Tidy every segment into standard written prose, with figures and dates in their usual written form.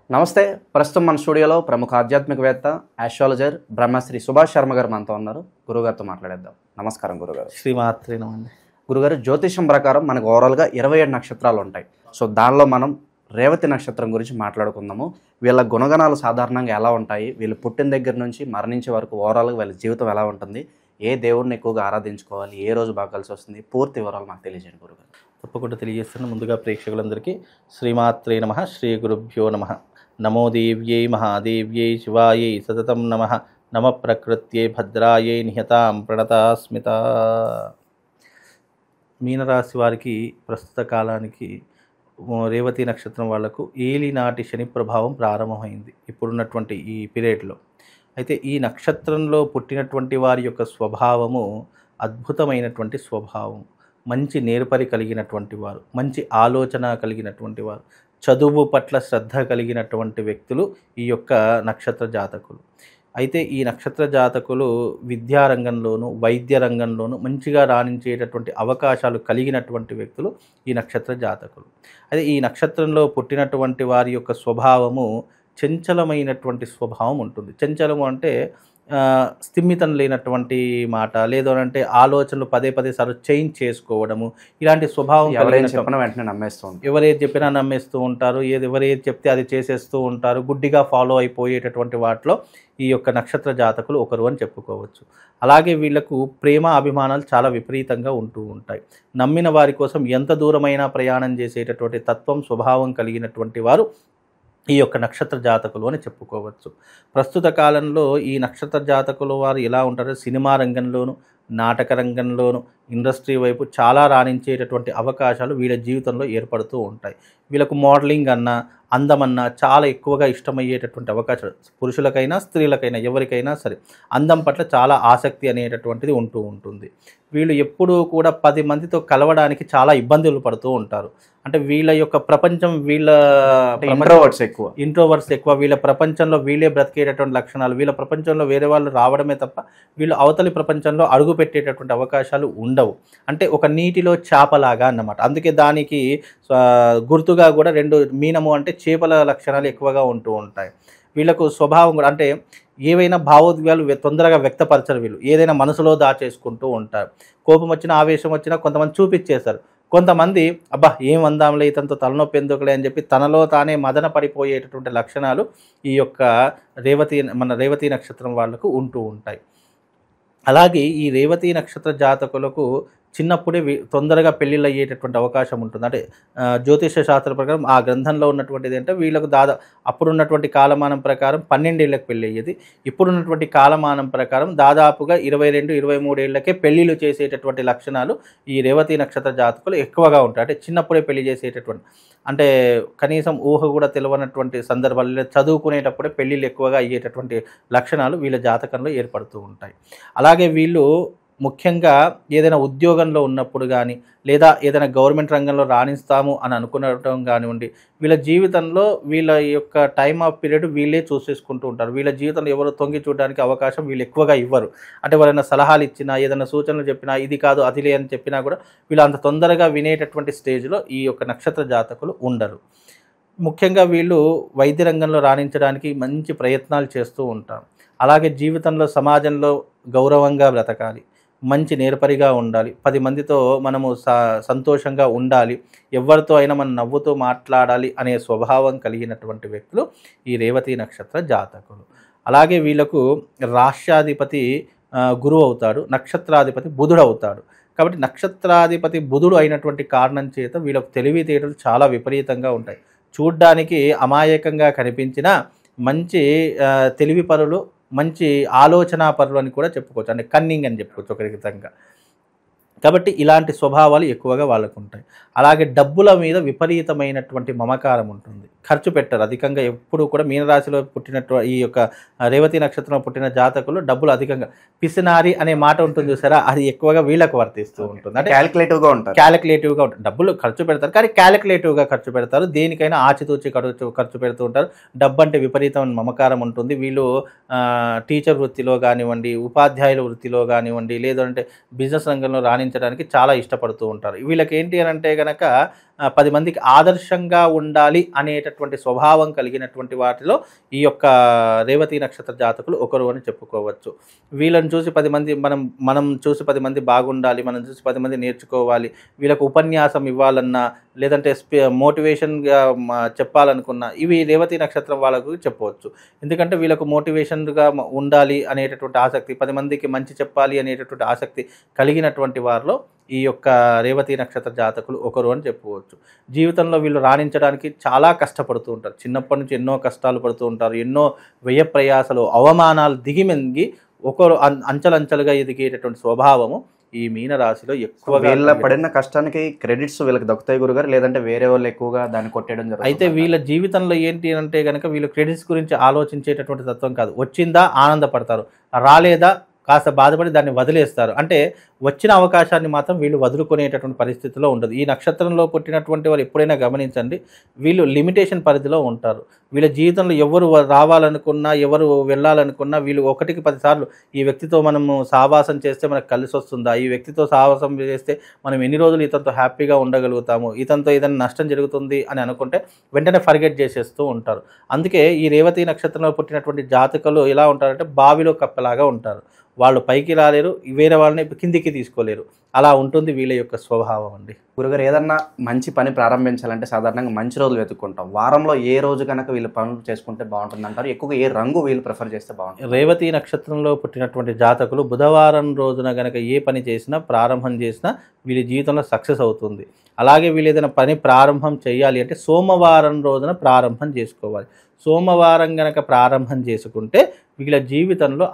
నమస్తే. ప్రస్తుతం మన స్టూడియోలో ప్రముఖ ఆధ్యాత్మికవేత్త, ఆస్ట్రాలజర్ బ్రహ్మశ్రీ సుభాష్ శర్మ గారు మనతో ఉన్నారు. గురుగారితో మాట్లాడేద్దాం. నమస్కారం గురుగారు. శ్రీమాత్రే నమండి. గురుగారు, జ్యోతిషం ప్రకారం మనకు ఓవరాల్గా 27 నక్షత్రాలు ఉంటాయి. సో దానిలో మనం రేవతి నక్షత్రం గురించి మాట్లాడుకుందాము. వీళ్ళ గుణగణాలు సాధారణంగా ఎలా ఉంటాయి, వీళ్ళు పుట్టిన దగ్గర నుంచి మరణించే వరకు ఓవరాల్గా వీళ్ళ జీవితం ఎలా ఉంటుంది, ఏ దేవుడిని ఎక్కువగా ఆరాధించుకోవాలి, ఏ రోజు బాగా కలిసి వస్తుంది, పూర్తి వివరాలు మాకు తెలియజేయండి గురుగారు. తప్పకుండా తెలియజేస్తాను. ముందుగా ప్రేక్షకులందరికీ శ్రీమాత్రే నమః, శ్రీ గురుభ్యో నమః. నమో దేవ్యై మహాదేవ్యై శివాయై సతతం నమః. నమ ప్రకృత్యై భద్రాయై నిహతాం ప్రణతాస్మిత. మీనరాశి వారికి ప్రస్తుత కాలానికి రేవతి నక్షత్రం వాళ్లకు ఏలినాటి శని ప్రభావం ప్రారంభమైంది ఇప్పుడున్నటువంటి ఈ పీరియడ్లో. అయితే ఈ నక్షత్రంలో పుట్టినటువంటి వారి యొక్క స్వభావము అద్భుతమైనటువంటి స్వభావం. మంచి నేర్పరి కలిగినటువంటి వారు, మంచి ఆలోచన కలిగినటువంటి వారు, చదువు పట్ల శ్రద్ధ కలిగినటువంటి వ్యక్తులు ఈ యొక్క నక్షత్ర జాతకులు. అయితే ఈ నక్షత్ర జాతకులు విద్యారంగంలోనూ వైద్య రంగంలోనూ మంచిగా రాణించేటటువంటి అవకాశాలు కలిగినటువంటి వ్యక్తులు ఈ నక్షత్ర జాతకులు. అయితే ఈ నక్షత్రంలో పుట్టినటువంటి వారి యొక్క స్వభావము చంచలమైనటువంటి స్వభావం ఉంటుంది. చంచలము అంటే స్థిమితం లేనటువంటి మాట, లేదు అంటే ఆలోచనలు పదే పదే సార్లు చేంజ్ చేసుకోవడము, ఇలాంటి స్వభావం ఎవరైనా చెప్పినా వెంటనే నమ్మేస్తూ ఉంటారు. ఎవరేది చెప్పినా నమ్మేస్తూ ఉంటారు, ఎవరేది చెప్తే అది చేసేస్తూ ఉంటారు. గుడ్డిగా ఫాలో అయిపోయేటటువంటి వాటిలో ఈ యొక్క నక్షత్ర జాతకులు ఒకరు అని చెప్పుకోవచ్చు. అలాగే వీళ్లకు ప్రేమ అభిమానాలు చాలా విపరీతంగా ఉంటూ ఉంటాయి. నమ్మిన వారి కోసం ఎంత దూరమైనా ప్రయాణం చేసేటటువంటి తత్వం, స్వభావం కలిగినటువంటి వారు ఈ యొక్క నక్షత్ర జాతకులు అని చెప్పుకోవచ్చు. ప్రస్తుత కాలంలో ఈ నక్షత్ర జాతకులు వారు ఎలా ఉంటారో సినిమా రంగంలోను, నాటక రంగంలోను, ఇండస్ట్రీ వైపు చాలా రాణించేటటువంటి అవకాశాలు వీళ్ళ జీవితంలో ఏర్పడుతూ ఉంటాయి. వీళ్ళకు మోడలింగ్ అన్నా, అందమన్నా చాలా ఎక్కువగా ఇష్టమయ్యేటటువంటి అవకాశాలు పురుషులకైనా స్త్రీలకైనా ఎవరికైనా సరే అందం పట్ల చాలా ఆసక్తి అనేటటువంటిది ఉంటూ ఉంటుంది. వీళ్ళు ఎప్పుడూ కూడా 10 మందితో కలవడానికి చాలా ఇబ్బందులు పడుతూ ఉంటారు. అంటే వీళ్ళ యొక్క ప్రపంచం, వీళ్ళ ఇంట్రోవర్ట్స్ ఎక్కువ, వీళ్ళ ప్రపంచంలో వీళ్ళే బ్రతికేటటువంటి లక్షణాలు, వీళ్ళ ప్రపంచంలో వేరే వాళ్ళు రావడమే తప్ప వీళ్ళు అవతలి ప్రపంచంలో అడుగు పెట్టేటటువంటి అవకాశాలు ఉండవు. అంటే ఒక నీటిలో చేపలాగా అన్నమాట. అందుకే దానికి గుర్తుగా కూడా 2 మీనము అంటే చేపల లక్షణాలు ఎక్కువగా ఉంటూ ఉంటాయి. వీళ్ళకు స్వభావం కూడా అంటే ఏవైనా భావోద్వేగాలు తొందరగా వ్యక్తపరచరు. వీళ్ళు ఏదైనా మనసులో దాచేసుకుంటూ ఉంటారు. కోపం వచ్చినా, ఆవేశం వచ్చినా కొంతమంది చూపించేస్తారు. కొంతమంది అబ్బా ఏం అందాంలే, ఇతనితో తలనొప్పి ఎందుకులే అని చెప్పి తనలో తానే మదన పడిపోయేటటువంటి లక్షణాలు ఈ యొక్క రేవతి నక్షత్రం వాళ్లకు ఉంటూ ఉంటాయి. అలాగే ఈ రేవతి నక్షత్ర జాతకులకు చిన్నప్పుడే తొందరగా పెళ్ళిళ్ళు అయ్యేటటువంటి అవకాశం ఉంటుంది. అంటే జ్యోతిష శాస్త్ర ప్రకారం ఆ గ్రంథంలో ఉన్నటువంటిది అంటే వీళ్ళకు అప్పుడున్నటువంటి కాలమానం ప్రకారం 12 ఏళ్ళకి పెళ్ళి అయ్యేది. ఇప్పుడున్నటువంటి కాలమానం ప్రకారం దాదాపుగా 22-23 ఏళ్ళకే పెళ్ళిళ్ళు చేసేటటువంటి లక్షణాలు ఈ రేవతి నక్షత్ర జాతకులు ఎక్కువగా ఉంటాయి. అంటే చిన్నప్పుడే పెళ్లి చేసేటటువంటి, అంటే కనీసం ఊహ కూడా తెలియనటువంటి సందర్భాల్లో చదువుకునేటప్పుడే పెళ్ళిళ్ళు ఎక్కువగా అయ్యేటటువంటి లక్షణాలు వీళ్ళ జాతకంలో ఏర్పడుతూ ఉంటాయి. అలాగే వీళ్ళు ముఖ్యంగా ఏదైనా ఉద్యోగంలో ఉన్నప్పుడు కానీ, లేదా ఏదైనా గవర్నమెంట్ రంగంలో రాణిస్తాము అని అనుకునడం కానివ్వండి, వీళ్ళ జీవితంలో వీళ్ళ యొక్క టైమ్ ఆఫ్ పీరియడ్ వీళ్ళే చూసేసుకుంటూ ఉంటారు. వీళ్ళ జీవితంలో ఎవరు తొంగి చూడడానికి అవకాశం వీళ్ళు ఎక్కువగా ఇవ్వరు. అంటే ఎవరైనా సలహాలు ఇచ్చినా, ఏదైనా సూచనలు చెప్పినా, ఇది కాదు అదిలే అని చెప్పినా కూడా వీళ్ళు అంత తొందరగా వినేటటువంటి స్టేజ్లో ఈ యొక్క నక్షత్ర జాతకులు ఉండరు. ముఖ్యంగా వీళ్ళు వైద్య రంగంలో రాణించడానికి మంచి ప్రయత్నాలు చేస్తూ ఉంటారు. అలాగే జీవితంలో సమాజంలో గౌరవంగా బ్రతకాలి, మంచి నేర్పరిగా ఉండాలి, 10 మందితో మనము సంతోషంగా ఉండాలి, ఎవరితో అయినా మనం నవ్వుతూ మాట్లాడాలి అనే స్వభావం కలిగినటువంటి వ్యక్తులు ఈ రేవతి నక్షత్ర జాతకులు. అలాగే వీళ్ళకు రాష్ట్రాధిపతి గురువు అవుతాడు, నక్షత్రాధిపతి బుధుడు అవుతాడు. కాబట్టి నక్షత్రాధిపతి బుధుడు అయినటువంటి కారణం చేత వీళ్ళకు తెలివితేటలు చాలా విపరీతంగా ఉంటాయి. చూడ్డానికి అమాయకంగా కనిపించిన మంచి తెలివి పరులు, మంచి ఆలోచన పరులు అని కూడా చెప్పుకోవచ్చు. అంటే కన్నింగ్ అని చెప్పుకోవచ్చు ఒక విధంగా. కాబట్టి ఇలాంటి స్వభావాలు ఎక్కువగా వాళ్ళకు ఉంటాయి. అలాగే డబ్బుల మీద విపరీతమైనటువంటి మమకారం ఉంటుంది. ఖర్చు పెట్టరు అధికంగా. ఎప్పుడు కూడా మీనరాశిలో ఈ యొక్క రేవతి నక్షత్రంలో పుట్టిన జాతకులు డబ్బులు అధికంగా, పిసినారి అనే మాట ఉంటుంది చూసారా, అది ఎక్కువగా వీళ్ళకు వర్తిస్తూ ఉంటుంది. అంటే క్యాలిక్యులేటివ్గా ఉంటుంది. డబ్బులు ఖర్చు పెడతారు కానీ క్యాలిక్యులేటివ్గా ఖర్చు పెడతారు. దేనికైనా ఆచితూచి ఖర్చు పెడుతూ ఉంటారు. డబ్బు అంటే విపరీతమైన మమకారం ఉంటుంది. వీళ్ళు టీచర్ వృత్తిలో కానివ్వండి, ఉపాధ్యాయుల వృత్తిలో కానివ్వండి, లేదంటే బిజినెస్ రంగంలో రాణించడానికి చాలా ఇష్టపడుతూ ఉంటారు. వీళ్ళకి ఏంటి అని అంటే కనుక 10 మందికి ఆదర్శంగా ఉండాలి అనేటటువంటి స్వభావం కలిగినటువంటి వాటిలో ఈ యొక్క రేవతి నక్షత్ర జాతకులు ఒకరు అని చెప్పుకోవచ్చు. వీళ్ళని చూసి 10 మంది మనం చూసి 10 మంది బాగుండాలి, మనం చూసి 10 మంది నేర్చుకోవాలి, వీళ్ళకు ఉపన్యాసం ఇవ్వాలన్నా లేదంటే మోటివేషన్గా చెప్పాలనుకున్నా ఇవి రేవతి నక్షత్రం వాళ్ళకు చెప్పవచ్చు. ఎందుకంటే వీళ్ళకు మోటివేషన్గా ఉండాలి అనేటటువంటి ఆసక్తి, 10 మందికి మంచి చెప్పాలి అనేటటువంటి ఆసక్తి కలిగినటువంటి వారిలో ఈ యొక్క రేవతి నక్షత్ర జాతకులు ఒకరు అని చెప్పుకోవచ్చు. జీవితంలో వీళ్ళు రాణించడానికి చాలా కష్టపడుతూ ఉంటారు. చిన్నప్పటి నుంచి ఎన్నో కష్టాలు పడుతూ ఉంటారు. ఎన్నో వ్యయ ప్రయాసలు, అవమానాలు దిగిమెంగి ఒకరు అంచెలంచెలుగా ఎదిగేటటువంటి స్వభావము ఈ మీనరాశిలో ఎక్కువగా. వీళ్ళ పడిన కష్టానికి క్రెడిట్స్ వీళ్ళకి దక్కుతాయి గురుగారు, లేదంటే వేరే వాళ్ళు ఎక్కువగా దాన్ని కొట్టేయడం జరుగుతుంది? అయితే వీళ్ళ జీవితంలో ఏంటి అంటే కనుక వీళ్ళు క్రెడిట్స్ గురించి ఆలోచించేటటువంటి తత్వం కాదు. వచ్చిందా ఆనందపడతారు, రాలేదా కాస్త బాధపడి దాన్ని వదిలేస్తారు. అంటే వచ్చిన అవకాశాన్ని మాత్రం వీళ్ళు వదులుకునేటటువంటి పరిస్థితిలో ఉండదు. ఈ నక్షత్రంలో పుట్టినటువంటి వారు ఎప్పుడైనా గమనించండి, వీళ్ళు లిమిటేషన్ పరిధిలో ఉంటారు. వీళ్ళ జీవితంలో ఎవరు రావాలనుకున్నా, ఎవరు వెళ్ళాలనుకున్నా వీళ్ళు 1కి 10 సార్లు ఈ వ్యక్తితో మనము సావాసం చేస్తే మనకు కలిసి వస్తుందా, ఈ వ్యక్తితో సావాసం చేస్తే మనం ఎన్ని రోజులు ఇతనితో హ్యాపీగా ఉండగలుగుతాము, ఇతనితో ఏదైనా నష్టం జరుగుతుంది అని అనుకుంటే వెంటనే ఫర్గెట్ చేసేస్తూ ఉంటారు. అందుకే ఈ రేవతి నక్షత్రంలో పుట్టినటువంటి జాతకులు ఎలా ఉంటారంటే బావిలో కప్పలాగా ఉంటారు. వాళ్ళు పైకి రాలేరు, వేరే వాళ్ళని కిందికి తీసుకోలేరు. అలా ఉంటుంది వీళ్ళ యొక్క స్వభావం అండి. గురుగారు, ఏదన్నా మంచి పని ప్రారంభించాలంటే సాధారణంగా మంచి రోజులు వెతుక్కుంటాం. వారంలో ఏ రోజు కనుక వీళ్ళు పనులు చేసుకుంటే బాగుంటుంది అంటారు? ఎక్కువగా ఏ రంగు వీళ్ళు ప్రిఫర్ చేస్తే బాగుంటుంది? రేవతి నక్షత్రంలో పుట్టినటువంటి జాతకులు బుధవారం రోజున గనక ఏ పని చేసినా, ప్రారంభం చేసినా వీళ్ళ జీవితంలో సక్సెస్ అవుతుంది. అలాగే వీళ్ళు ఏదైనా పని ప్రారంభం చేయాలి అంటే సోమవారం రోజున ప్రారంభం చేసుకోవాలి. సోమవారం గనక ప్రారంభం చేసుకుంటే వీళ్ళ జీవితంలో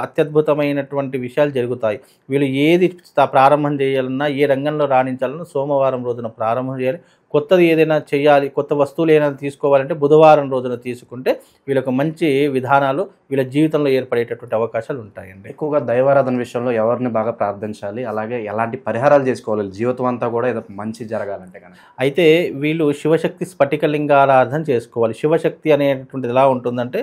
అత్యద్భుతమైనటువంటి విషయాలు జరుగుతాయి. వీళ్ళు ఏది ప్రారంభం చేయాలన్నా, ఏ రంగంలో రాణించాలన్నా సోమవారం రోజున ప్రారంభం చేయాలి. కొత్తది ఏదైనా చేయాలి, కొత్త వస్తువులు ఏదైనా తీసుకోవాలంటే బుధవారం రోజున తీసుకుంటే వీళ్ళకు మంచి విధానాలు వీళ్ళ జీవితంలో ఏర్పడేటటువంటి అవకాశాలు ఉంటాయండి. ఎక్కువగా దైవారాధన విషయంలో ఎవరిని బాగా ప్రార్థించాలి, అలాగే ఎలాంటి పరిహారాలు చేసుకోవాలి జీవితం అంతా కూడా ఏదో మంచి జరగాలంటే కనుక? అయితే వీళ్ళు శివశక్తి స్ఫటికలింగారాధన చేసుకోవాలి. శివశక్తి అనేటువంటిది ఎలా ఉంటుందంటే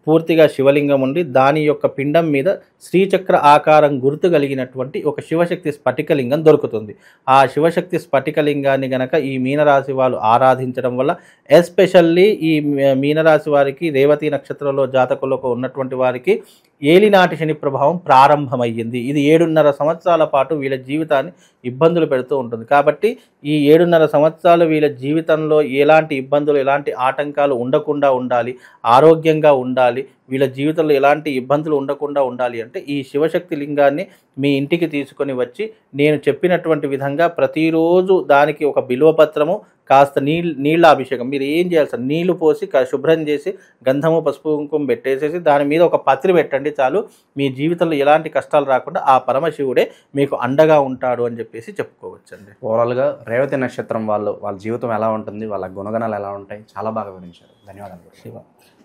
పూర్తిగా శివలింగం ఉండి దాని యొక్క పిండం మీద శ్రీచక్ర ఆకారం గుర్తు కలిగినటువంటి ఒక శివశక్తి స్ఫటికలింగం దొరుకుతుంది. ఆ శివశక్తి స్ఫటికలింగాన్ని గనక ఈ మీనరాశి వాళ్ళు ఆరాధించడం వల్ల, ఎస్పెషల్లీ ఈ మీనరాశి వారికి రేవతి నక్షత్రంలో జాతకులకు ఉన్నటువంటి వారికి ఏలినాటి శని ప్రభావం ప్రారంభమయ్యింది. ఇది 7.5 సంవత్సరాల పాటు వీళ్ళ జీవితాన్ని ఇబ్బందులు పెడుతూ ఉంటుంది. కాబట్టి ఈ 7.5 సంవత్సరాలు వీళ్ళ జీవితంలో ఎలాంటి ఇబ్బందులు, ఎలాంటి ఆటంకాలు ఉండకుండా ఉండాలి, ఆరోగ్యంగా ఉండాలి, వీళ్ళ జీవితంలో ఎలాంటి ఇబ్బందులు ఉండకుండా ఉండాలి అంటే ఈ శివశక్తి లింగాన్ని మీ ఇంటికి తీసుకొని వచ్చి నేను చెప్పినటువంటి విధంగా ప్రతిరోజు దానికి ఒక బిల్వపత్రము, కాస్త నీళ్ళ అభిషేకం, మీరు ఏం చేయాలి సార్, నీళ్లు పోసి శుభ్రం చేసి గంధము పసుపు కుంకుమ పెట్టేసేసి దాని మీద ఒక పత్రి పెట్టండి చాలు. మీ జీవితంలో ఎలాంటి కష్టాలు రాకుండా ఆ పరమశివుడే మీకు అండగా ఉంటాడు అని చెప్పేసి చెప్పుకోవచ్చండి. ఓవరాల్గా రేవతి నక్షత్రం వాళ్ళ జీవితం ఎలా ఉంటుంది, వాళ్ళ గుణగణాలు ఎలా ఉంటాయి, చాలా బాగా వివరించారు. ధన్యవాదాలు. శివ.